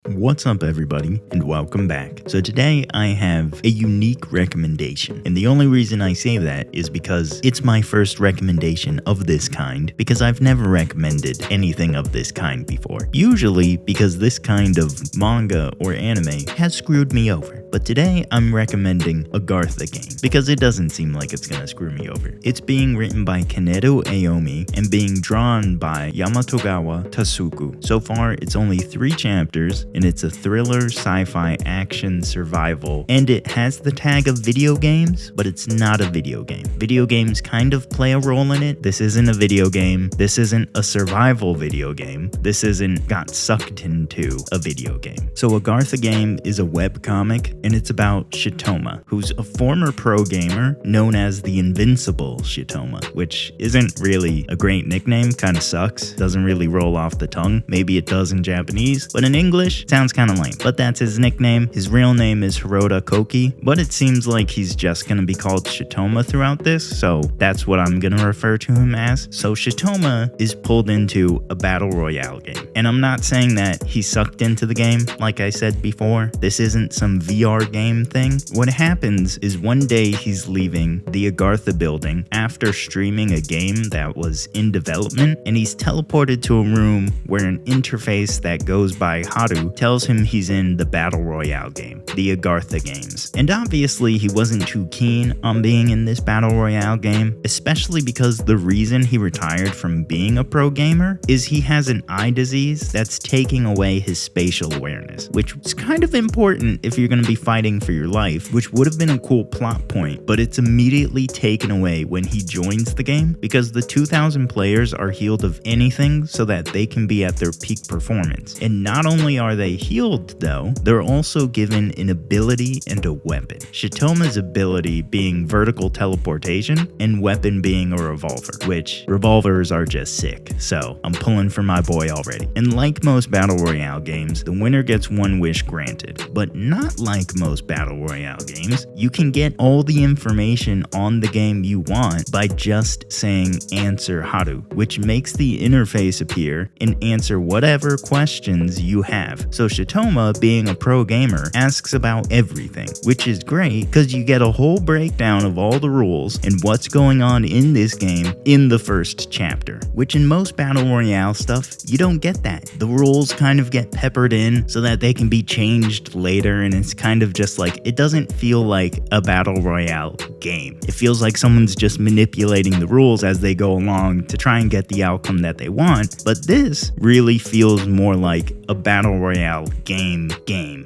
What's up everybody, and welcome back. So today I have a unique recommendation, and the only reason I say that is because it's my first recommendation of this kind, because I've never recommended anything of this kind before. Usually because this kind of manga or anime has screwed me over. But today I'm recommending Agartha game, because it doesn't seem like it's gonna screw me over. It's being written by Kaneru Aomi and being drawn by Yamatogawa Tasuku. So far it's only 3 chapters, and it's a thriller, sci-fi, action, survival, and it has the tag of video games, but it's not a video game. Video games kind of play a role in it. This isn't a video game. This isn't a survival video game. This isn't got sucked into a video game. So Agartha game is a webcomic, and it's about Shitoma, who's a former pro gamer known as the Invincible Shitoma, which isn't really a great nickname, kinda sucks, doesn't really roll off the tongue. Maybe it does in Japanese, but in English, sounds kinda lame. But that's his nickname. His real name is Hiroda Koki, but it seems like he's just gonna be called Shitoma throughout this, so that's what I'm gonna refer to him as. So Shitoma is pulled into a battle royale game, and I'm not saying that he's sucked into the game, like I said before. This isn't some VR game thing. What happens is one day he's leaving the Agartha building after streaming a game that was in development, and he's teleported to a room where an interface that goes by Haru tells him he's in the battle royale game, the Agartha games. And obviously he wasn't too keen on being in this battle royale game, especially because the reason he retired from being a pro gamer is he has an eye disease that's taking away his spatial awareness, which is kind of important if you're going to be fighting for your life, which would have been a cool plot point, but it's immediately taken away when he joins the game because the 2,000 players are healed of anything so that they can be at their peak performance. And not only are they healed though, they're also given an ability and a weapon. Shitoma's ability being vertical teleportation and weapon being a revolver, which revolvers are just sick, so I'm pulling for my boy already. And like most battle royale games, the winner gets one wish granted, but not like most battle royale games. You can get all the information on the game you want by just saying answer Haru, which makes the interface appear and answer whatever questions you have. So Shitoma, being a pro gamer, asks about everything, which is great because you get a whole breakdown of all the rules and what's going on in this game in the first chapter, which in most battle royale stuff, you don't get that. The rules kind of get peppered in so that they can be changed later, and it's kind of just like, it doesn't feel like a battle royale game. It feels like someone's just manipulating the rules as they go along to try and get the outcome that they want, but this really feels more like a battle royale game.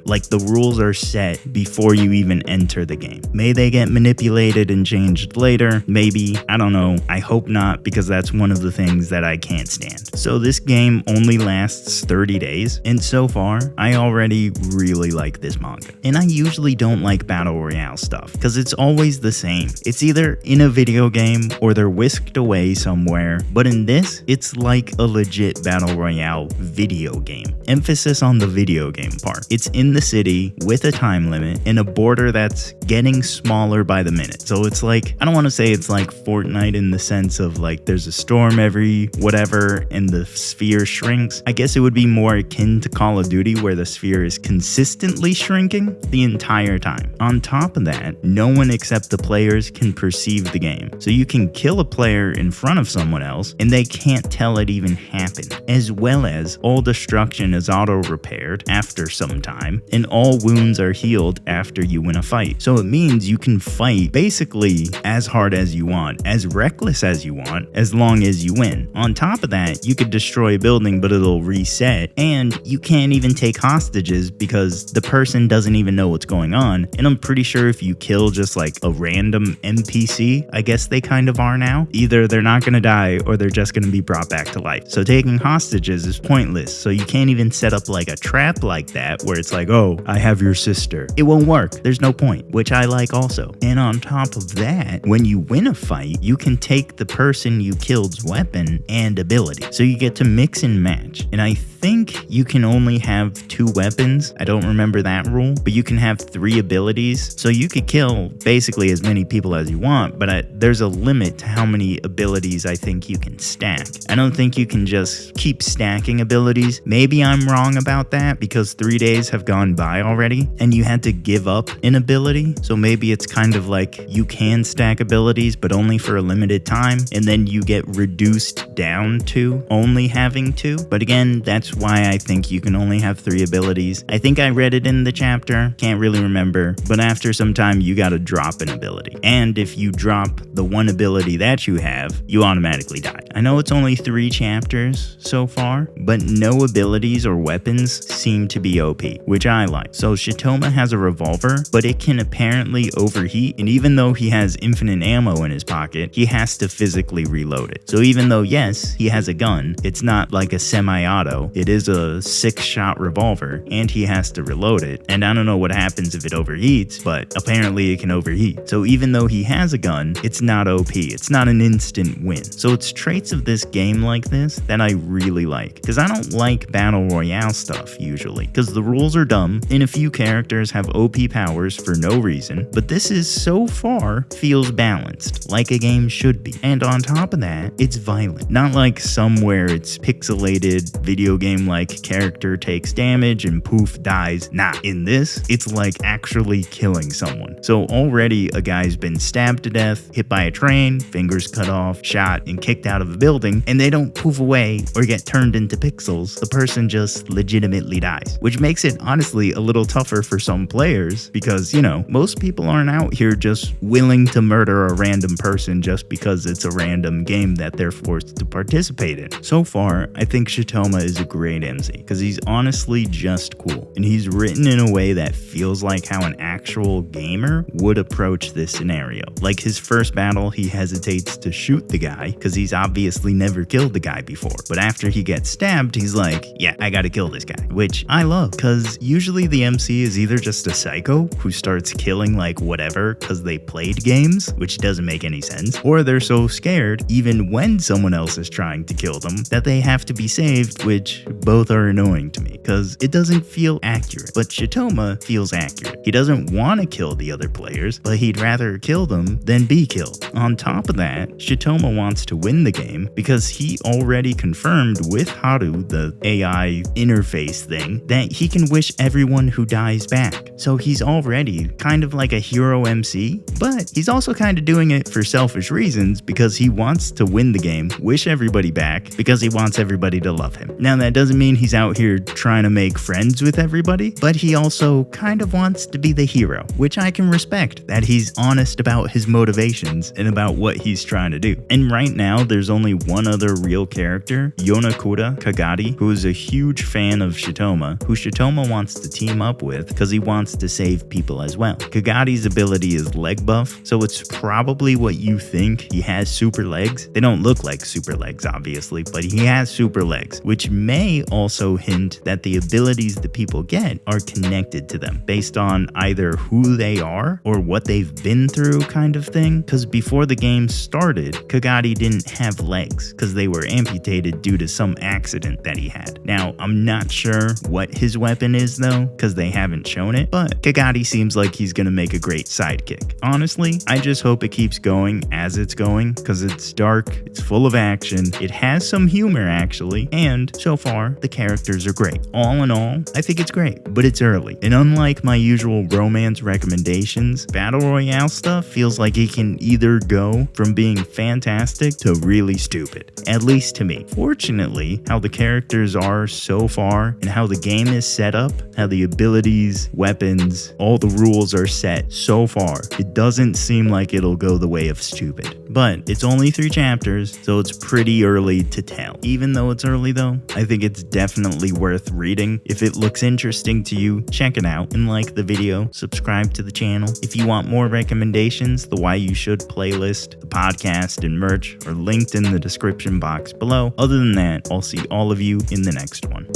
Like the rules are set before you even enter the game. May they get manipulated and changed later? Maybe, I don't know. I hope not, because that's one of the things that I can't stand. So this game only lasts 30 days, and so far, I already really like this manga. And I usually don't like battle royale stuff, because it's always the same. It's either in a video game or they're whisked away somewhere, but in this, it's like a legit battle royale video game. Emphasis on the video game part. It's in the city with a time limit and a border that's getting smaller by the minute. So it's like, I don't want to say it's like Fortnite in the sense of like there's a storm every whatever and the sphere shrinks. I guess it would be more akin to Call of Duty, where the sphere is consistently shrinking the entire time. On top of that, no one except the players can perceive the game. So you can kill a player in front of someone else and they can't tell it even happened, as well as all destruction is auto-repaired after some time, and all wounds are healed after you win a fight. So it means you can fight basically as hard as you want, as reckless as you want, as long as you win. On top of that, you could destroy a building but it'll reset, and you can't even take hostages because the person doesn't even know what's going on. And I'm pretty sure if you kill just like a random NPC, I guess they kind of are now, either they're not gonna die or they're just gonna be brought back to life. So taking hostages is pointless, so you can't even set up like a trap like that where it's like, oh, I have your sister. It won't work. There's no point, which I like also. And on top of that, when you win a fight, you can take the person you killed's weapon and ability. So you get to mix and match. And I think you can only have 2 weapons. I don't remember that rule, but you can have 3 abilities. So you could kill basically as many people as you want, but there's a limit to how many abilities I think you can stack. I don't think you can just keep stacking abilities. Maybe I'm wrong about that because 3 days have gone by already and you had to give up an ability. So maybe it's kind of like you can stack abilities, but only for a limited time, and then you get reduced down to only having 2. But again, that's why I think you can only have 3 abilities. I think I read it in the chapter, can't really remember, but after some time you gotta drop an ability. And if you drop the one ability that you have, you automatically die. I know it's only 3 chapters so far, but no abilities or weapons seem to be OP, which I like. So Shitoma has a revolver, but it can apparently overheat, and even though he has infinite ammo in his pocket, he has to physically reload it. So even though, yes, he has a gun, it's not like a semi-auto, it is a 6-shot revolver, and he has to reload it. And I don't know what happens if it overheats, but apparently it can overheat. So even though he has a gun, it's not OP, it's not an instant win. So it's traits of this game like this that I really like, because I don't like battle royale stuff usually, because the rules are dumb, and a few characters have OP powers for no reason, but this is so far feels balanced, like a game should be. And on top of that, it's violent. Not like somewhere it's pixelated, video game like character takes damage and poof dies. Nah, in this, it's like actually killing someone. So already a guy's been stabbed to death, hit by a train, fingers cut off, shot, and kicked out of a building, and they don't poof away or get turned into pixels. The person just legitimately dies, which makes it honestly a little tougher for some players because, you know, most people aren't out here just willing to murder a random person just because it's a random game that they're forced to participate in. So far, I think Shitoma is a great MC because he's honestly just cool, and he's written in a way that feels like how an actual gamer would approach this scenario. Like his first battle, he hesitates to shoot the guy because he's obviously never killed the guy before. But after he gets stabbed, he's like, yeah, I gotta kill this guy, which I love because usually the MC is either just a psycho who starts killing like whatever because they played games, which doesn't make any sense, or they're so scared even when someone else is trying to kill them that they have to be saved, which both are annoying to me because it doesn't feel accurate. But Shitoma feels accurate. He doesn't want to kill the other players, but he'd rather kill them than be killed. On top of that, Shitoma wants to win the game because he already confirmed with Haru, the AI interface thing, that he can wish everyone who dies back. So he's already kind of like a hero MC, but he's also kind of doing it for selfish reasons because he wants to win the game, wish everybody back, because he wants everybody to love him. Now that doesn't mean he's out here trying to make friends with everybody, but he also kind of wants to be the hero, which I can respect, that he's honest about his motivations and about what he's trying to do. And right now, there's only one other real character, Yonakura Kagari, who is a huge fan of Shitoma, who Shitoma wants to team up with because he wants to save people as well. Kagari's ability is leg buff, so it's probably what you think. He has super legs. They don't look like super legs, obviously, but he has super legs, which may also hint that the abilities that people get are connected to them based on either who they are or what they've been through kind of thing. Because before the game started, Kagari didn't have legs because they were amputated due to some accident that he had. Now, I'm not sure what his weapon is though, because they haven't shown it, but Kagari seems like he's gonna make a great sidekick. Honestly, I just hope it keeps going as it's going because it's dark, it's full of action, it has some humor actually, and so far, the characters are great. All in all, I think it's great, but it's early. And unlike my usual romance recommendations, Battle Royale stuff feels like it can either go from being fantastic to really stupid, at least to me. Fortunately, how the characters are so far and how the game is set up, how the abilities, weapons, all the rules are set so far, it doesn't seem like it'll go the way of stupid. But it's only 3 chapters, so it's pretty early to tell. Even though it's early though, I think it's definitely worth reading. If it looks interesting to you, check it out and like the video, subscribe to the channel. If you want more recommendations, the Why You Should playlist, the podcast, and merch are linked in the description box below. Other than that, I'll see all of you in the next one.